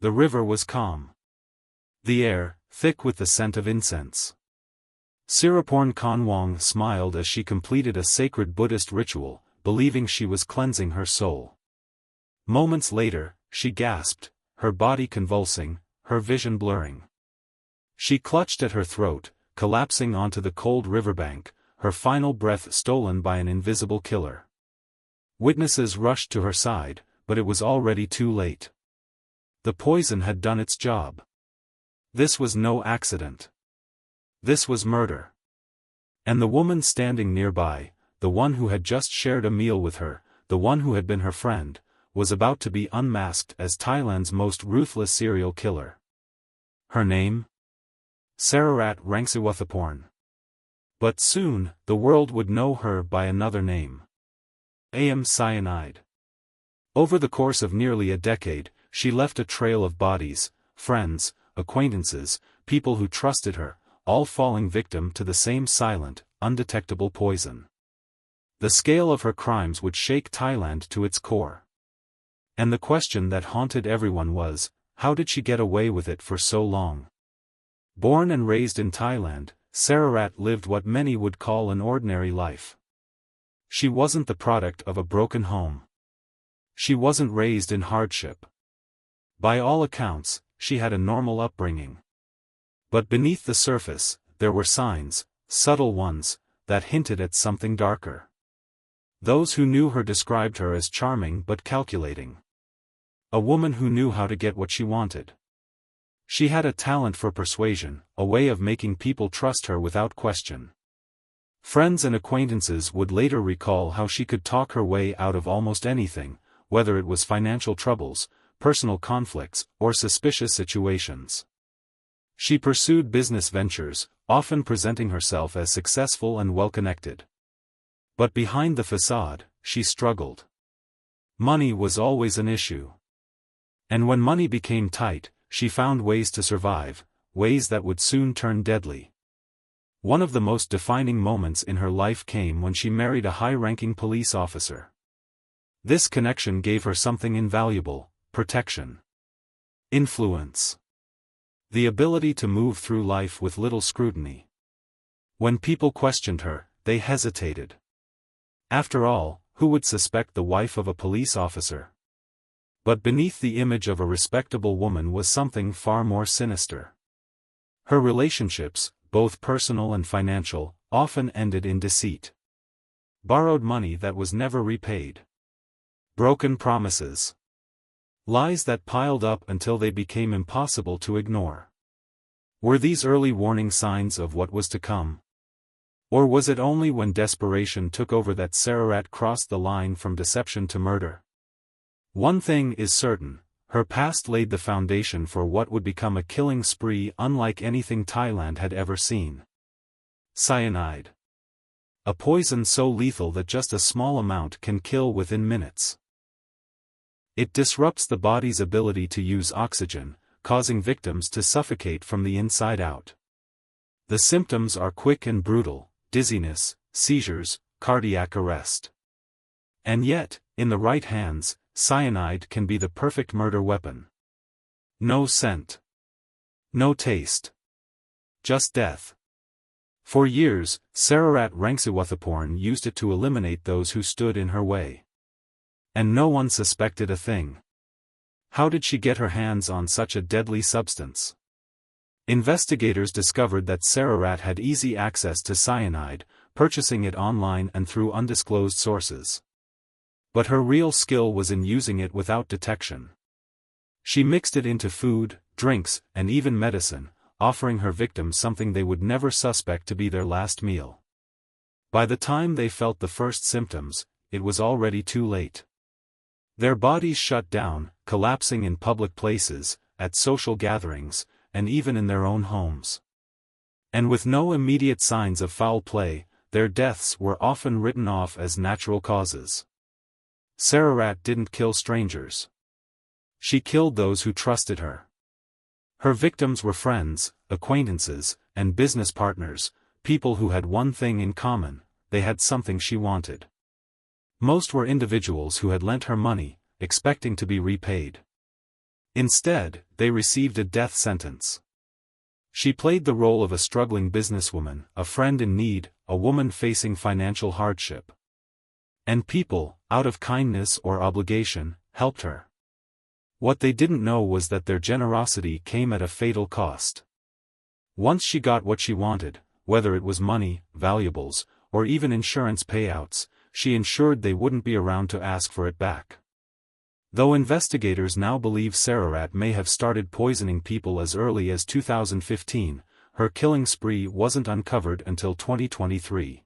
The river was calm. The air, thick with the scent of incense. Siraporn Kanwang smiled as she completed a sacred Buddhist ritual, believing she was cleansing her soul. Moments later, she gasped, her body convulsing, her vision blurring. She clutched at her throat, collapsing onto the cold riverbank, her final breath stolen by an invisible killer. Witnesses rushed to her side, but it was already too late. The poison had done its job. This was no accident. This was murder. And the woman standing nearby, the one who had just shared a meal with her, the one who had been her friend, was about to be unmasked as Thailand's most ruthless serial killer. Her name? Sararat Rangsiwuthaporn. But soon, the world would know her by another name. Cyanide. Over the course of nearly a decade, she left a trail of bodies, friends, acquaintances, people who trusted her, all falling victim to the same silent, undetectable poison. The scale of her crimes would shake Thailand to its core. And the question that haunted everyone was, how did she get away with it for so long? Born and raised in Thailand, Sararat lived what many would call an ordinary life. She wasn't the product of a broken home. She wasn't raised in hardship. By all accounts, she had a normal upbringing. But beneath the surface, there were signs, subtle ones, that hinted at something darker. Those who knew her described her as charming but calculating. A woman who knew how to get what she wanted. She had a talent for persuasion, a way of making people trust her without question. Friends and acquaintances would later recall how she could talk her way out of almost anything, whether it was financial troubles, personal conflicts, or suspicious situations. She pursued business ventures, often presenting herself as successful and well-connected. But behind the facade, she struggled. Money was always an issue. And when money became tight, she found ways to survive, ways that would soon turn deadly. One of the most defining moments in her life came when she married a high-ranking police officer. This connection gave her something invaluable: protection. Influence. The ability to move through life with little scrutiny. When people questioned her, they hesitated. After all, who would suspect the wife of a police officer? But beneath the image of a respectable woman was something far more sinister. Her relationships, both personal and financial, often ended in deceit. Borrowed money that was never repaid. Broken promises. Lies that piled up until they became impossible to ignore. Were these early warning signs of what was to come? Or was it only when desperation took over that Sararat crossed the line from deception to murder? One thing is certain, her past laid the foundation for what would become a killing spree unlike anything Thailand had ever seen. Cyanide. A poison so lethal that just a small amount can kill within minutes. It disrupts the body's ability to use oxygen, causing victims to suffocate from the inside out. The symptoms are quick and brutal: dizziness, seizures, cardiac arrest. And yet, in the right hands, cyanide can be the perfect murder weapon. No scent. No taste. Just death. For years, Sararat Rangsiwuthaporn used it to eliminate those who stood in her way. And no one suspected a thing. How did she get her hands on such a deadly substance? Investigators discovered that Sararat had easy access to cyanide, purchasing it online and through undisclosed sources. But her real skill was in using it without detection. She mixed it into food, drinks, and even medicine, offering her victims something they would never suspect to be their last meal. By the time they felt the first symptoms, it was already too late. Their bodies shut down, collapsing in public places, at social gatherings, and even in their own homes. And with no immediate signs of foul play, their deaths were often written off as natural causes. Sararat didn't kill strangers. She killed those who trusted her. Her victims were friends, acquaintances, and business partners, people who had one thing in common: they had something she wanted. Most were individuals who had lent her money, expecting to be repaid. Instead, they received a death sentence. She played the role of a struggling businesswoman, a friend in need, a woman facing financial hardship. And people, out of kindness or obligation, helped her. What they didn't know was that their generosity came at a fatal cost. Once she got what she wanted, whether it was money, valuables, or even insurance payouts, she ensured they wouldn't be around to ask for it back. Though investigators now believe Sararat may have started poisoning people as early as 2015, her killing spree wasn't uncovered until 2023.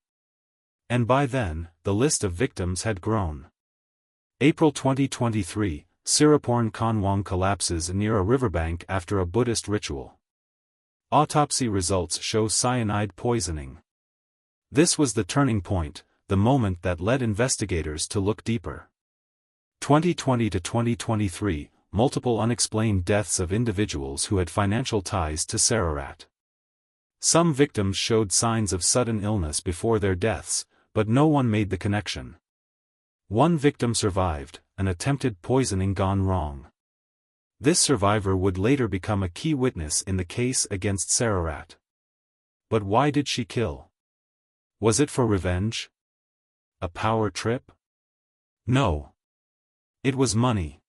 And by then, the list of victims had grown. April 2023, Saraporn Kanwong collapses near a riverbank after a Buddhist ritual. Autopsy results show cyanide poisoning. This was the turning point, the moment that led investigators to look deeper. 2020 to 2023, multiple unexplained deaths of individuals who had financial ties to Sararat. Some victims showed signs of sudden illness before their deaths, but no one made the connection. One victim survived, an attempted poisoning gone wrong. This survivor would later become a key witness in the case against Sararat. But why did she kill? Was it for revenge? A power trip? No. It was money.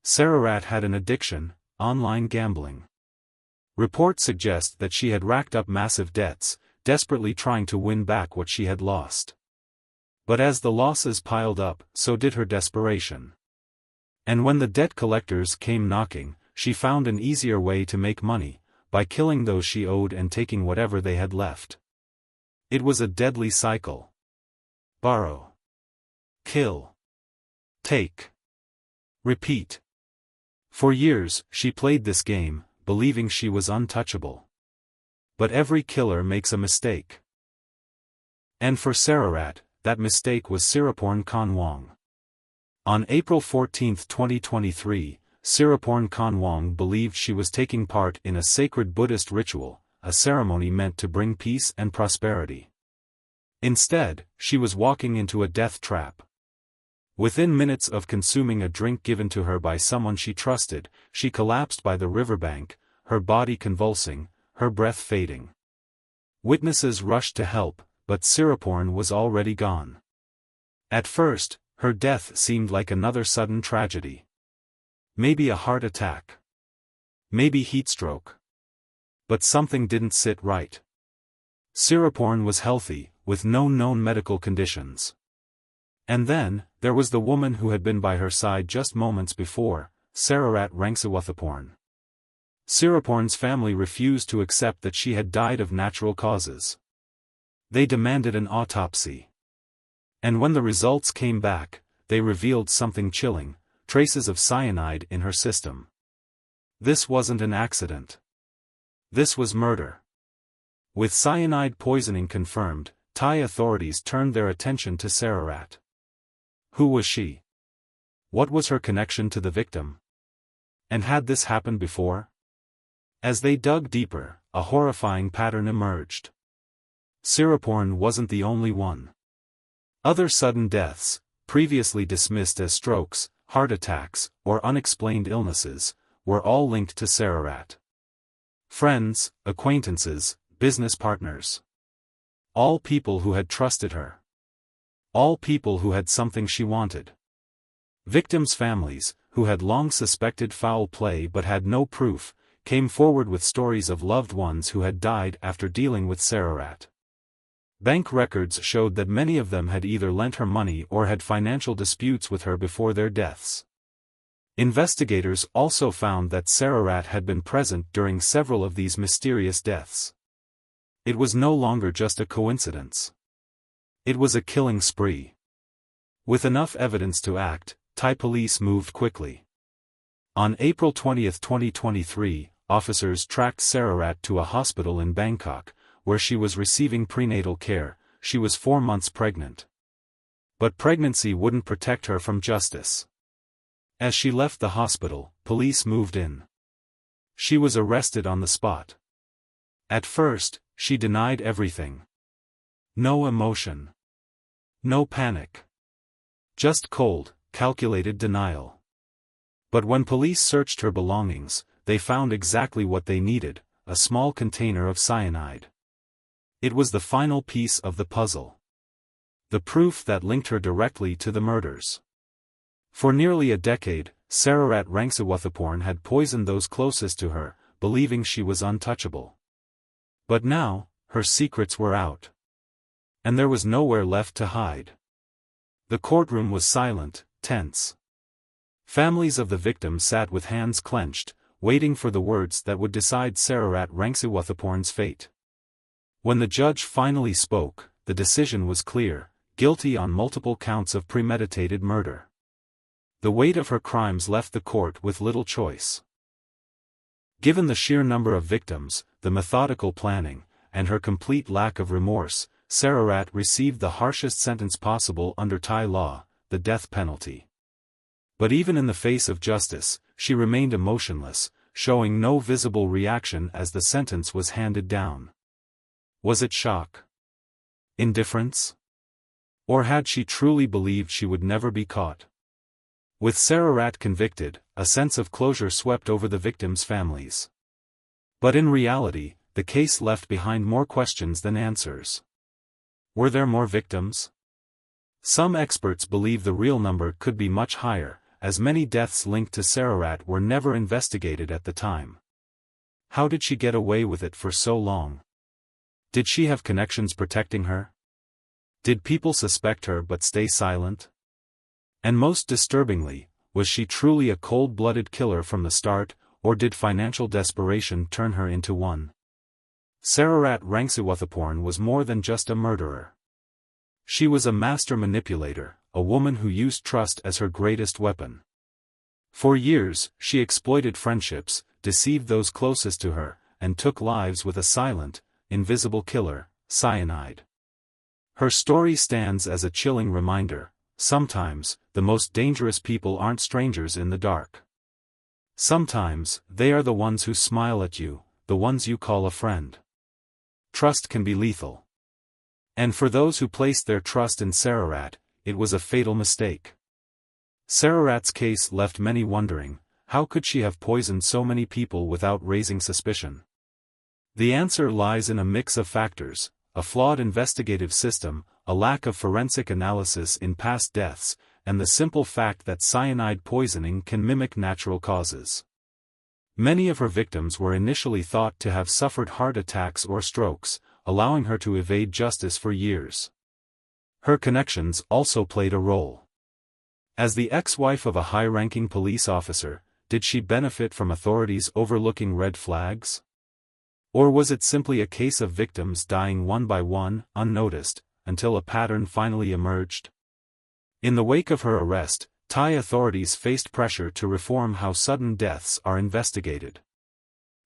Sararat had an addiction, online gambling. Reports suggest that she had racked up massive debts, desperately trying to win back what she had lost. But as the losses piled up, so did her desperation. And when the debt collectors came knocking, she found an easier way to make money, by killing those she owed and taking whatever they had left. It was a deadly cycle. Borrow. Kill. Take. Repeat. For years, she played this game, believing she was untouchable. But every killer makes a mistake. And for Sararat, that mistake was Saraporn Kanwong. On April 14, 2023, Saraporn Kanwong believed she was taking part in a sacred Buddhist ritual, a ceremony meant to bring peace and prosperity. Instead, she was walking into a death trap. Within minutes of consuming a drink given to her by someone she trusted, she collapsed by the riverbank, her body convulsing, her breath fading. Witnesses rushed to help, but Saraporn was already gone. At first, her death seemed like another sudden tragedy. Maybe a heart attack. Maybe heatstroke. But something didn't sit right. Saraporn was healthy, with no known medical conditions. And then, there was the woman who had been by her side just moments before, Sararat Rangsiwuthaporn. Saraporn's family refused to accept that she had died of natural causes. They demanded an autopsy. And when the results came back, they revealed something chilling, traces of cyanide in her system. This wasn't an accident. This was murder. With cyanide poisoning confirmed, Thai authorities turned their attention to Sararat. Who was she? What was her connection to the victim? And had this happened before? As they dug deeper, a horrifying pattern emerged. Saraporn wasn't the only one. Other sudden deaths, previously dismissed as strokes, heart attacks, or unexplained illnesses, were all linked to Sararat. Friends, acquaintances, business partners. All people who had trusted her. All people who had something she wanted. Victims' families, who had long suspected foul play but had no proof, came forward with stories of loved ones who had died after dealing with Sararat. Bank records showed that many of them had either lent her money or had financial disputes with her before their deaths. Investigators also found that Sararat had been present during several of these mysterious deaths. It was no longer just a coincidence. It was a killing spree. With enough evidence to act, Thai police moved quickly. On April 20, 2023, officers tracked Sararat to a hospital in Bangkok, where she was receiving prenatal care. She was 4 months pregnant. But pregnancy wouldn't protect her from justice. As she left the hospital, police moved in. She was arrested on the spot. At first, she denied everything. No emotion. No panic. Just cold, calculated denial. But when police searched her belongings, they found exactly what they needed, a small container of cyanide. It was the final piece of the puzzle. The proof that linked her directly to the murders. For nearly a decade, Sararat Rangsiwuthaporn had poisoned those closest to her, believing she was untouchable. But now, her secrets were out. And there was nowhere left to hide. The courtroom was silent, tense. Families of the victims sat with hands clenched, waiting for the words that would decide Sararat Rangsiwuthaporn's fate. When the judge finally spoke, the decision was clear: guilty on multiple counts of premeditated murder. The weight of her crimes left the court with little choice. Given the sheer number of victims, the methodical planning, and her complete lack of remorse, Sararat received the harshest sentence possible under Thai law, the death penalty. But even in the face of justice, she remained emotionless, showing no visible reaction as the sentence was handed down. Was it shock? Indifference? Or had she truly believed she would never be caught? With Sararat convicted, a sense of closure swept over the victims' families. But in reality, the case left behind more questions than answers. Were there more victims? Some experts believe the real number could be much higher, as many deaths linked to Sararat were never investigated at the time. How did she get away with it for so long? Did she have connections protecting her? Did people suspect her but stay silent? And most disturbingly, was she truly a cold-blooded killer from the start, or did financial desperation turn her into one? Sararat Rangsiwuthaporn was more than just a murderer. She was a master manipulator, a woman who used trust as her greatest weapon. For years, she exploited friendships, deceived those closest to her, and took lives with a silent, invisible killer, Cyanide. Her story stands as a chilling reminder: sometimes, the most dangerous people aren't strangers in the dark. Sometimes, they are the ones who smile at you, the ones you call a friend. Trust can be lethal. And for those who placed their trust in Sararat, it was a fatal mistake. Sararat's case left many wondering: how could she have poisoned so many people without raising suspicion? The answer lies in a mix of factors: a flawed investigative system, a lack of forensic analysis in past deaths, and the simple fact that cyanide poisoning can mimic natural causes. Many of her victims were initially thought to have suffered heart attacks or strokes, allowing her to evade justice for years. Her connections also played a role. As the ex-wife of a high-ranking police officer, did she benefit from authorities overlooking red flags? Or was it simply a case of victims dying one by one, unnoticed, until a pattern finally emerged? In the wake of her arrest, Thai authorities faced pressure to reform how sudden deaths are investigated.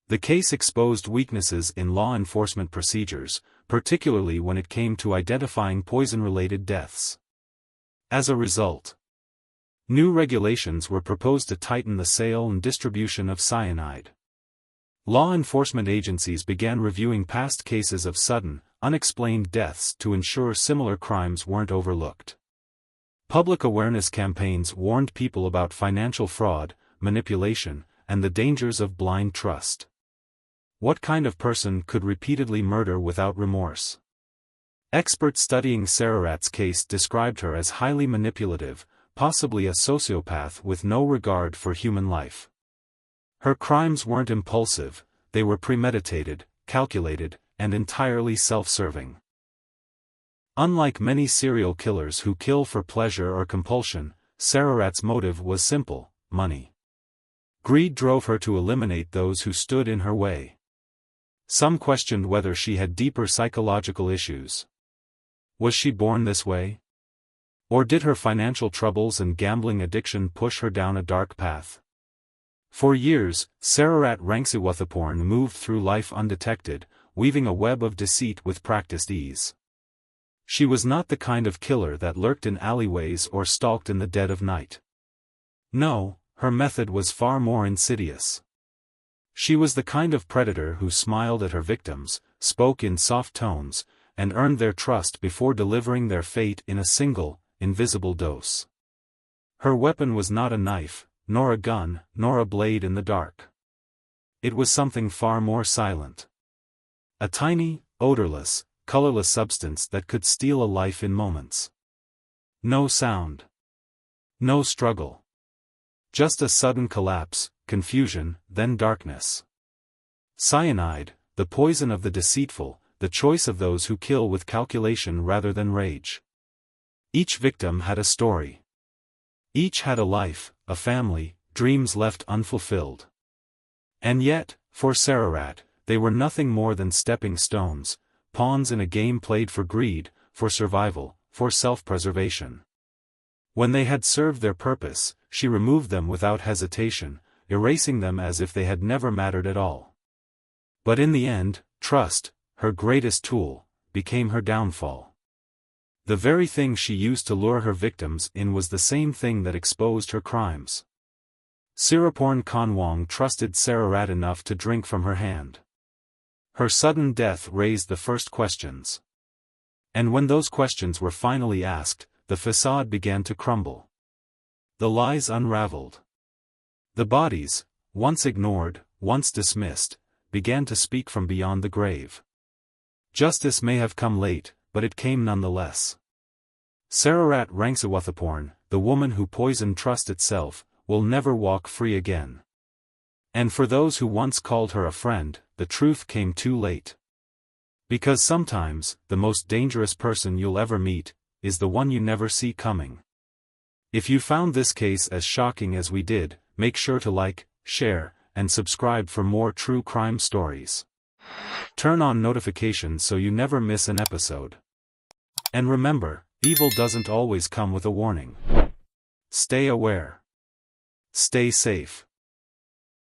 The case exposed weaknesses in law enforcement procedures, particularly when it came to identifying poison-related deaths. As a result, new regulations were proposed to tighten the sale and distribution of cyanide. Law enforcement agencies began reviewing past cases of sudden, unexplained deaths to ensure similar crimes weren't overlooked. Public awareness campaigns warned people about financial fraud, manipulation, and the dangers of blind trust. What kind of person could repeatedly murder without remorse? Experts studying Sararat's case described her as highly manipulative, possibly a sociopath with no regard for human life. Her crimes weren't impulsive, they were premeditated, calculated, and entirely self-serving. Unlike many serial killers who kill for pleasure or compulsion, Sararat's motive was simple: money. Greed drove her to eliminate those who stood in her way. Some questioned whether she had deeper psychological issues. Was she born this way? Or did her financial troubles and gambling addiction push her down a dark path? For years, Sararat Rangsiwuthaporn moved through life undetected, weaving a web of deceit with practiced ease. She was not the kind of killer that lurked in alleyways or stalked in the dead of night. No, her method was far more insidious. She was the kind of predator who smiled at her victims, spoke in soft tones, and earned their trust before delivering their fate in a single, invisible dose. Her weapon was not a knife, nor a gun, nor a blade in the dark. It was something far more silent. A tiny, odorless, colorless substance that could steal a life in moments. No sound. No struggle. Just a sudden collapse, confusion, then darkness. Cyanide, the poison of the deceitful, the choice of those who kill with calculation rather than rage. Each victim had a story. Each had a life, a family, dreams left unfulfilled. And yet, for Sararat, they were nothing more than stepping stones, pawns in a game played for greed, for survival, for self-preservation. When they had served their purpose, she removed them without hesitation, erasing them as if they had never mattered at all. But in the end, trust, her greatest tool, became her downfall. The very thing she used to lure her victims in was the same thing that exposed her crimes. Siraporn Khanwang trusted Sararat enough to drink from her hand. Her sudden death raised the first questions. And when those questions were finally asked, the facade began to crumble. The lies unraveled. The bodies, once ignored, once dismissed, began to speak from beyond the grave. Justice may have come late, but it came nonetheless. Sararat Rangsiwuthaporn, the woman who poisoned trust itself, will never walk free again. And for those who once called her a friend, the truth came too late. Because sometimes, the most dangerous person you'll ever meet, is the one you never see coming. If you found this case as shocking as we did, make sure to like, share, and subscribe for more true crime stories. Turn on notifications so you never miss an episode. And remember, evil doesn't always come with a warning. Stay aware. Stay safe.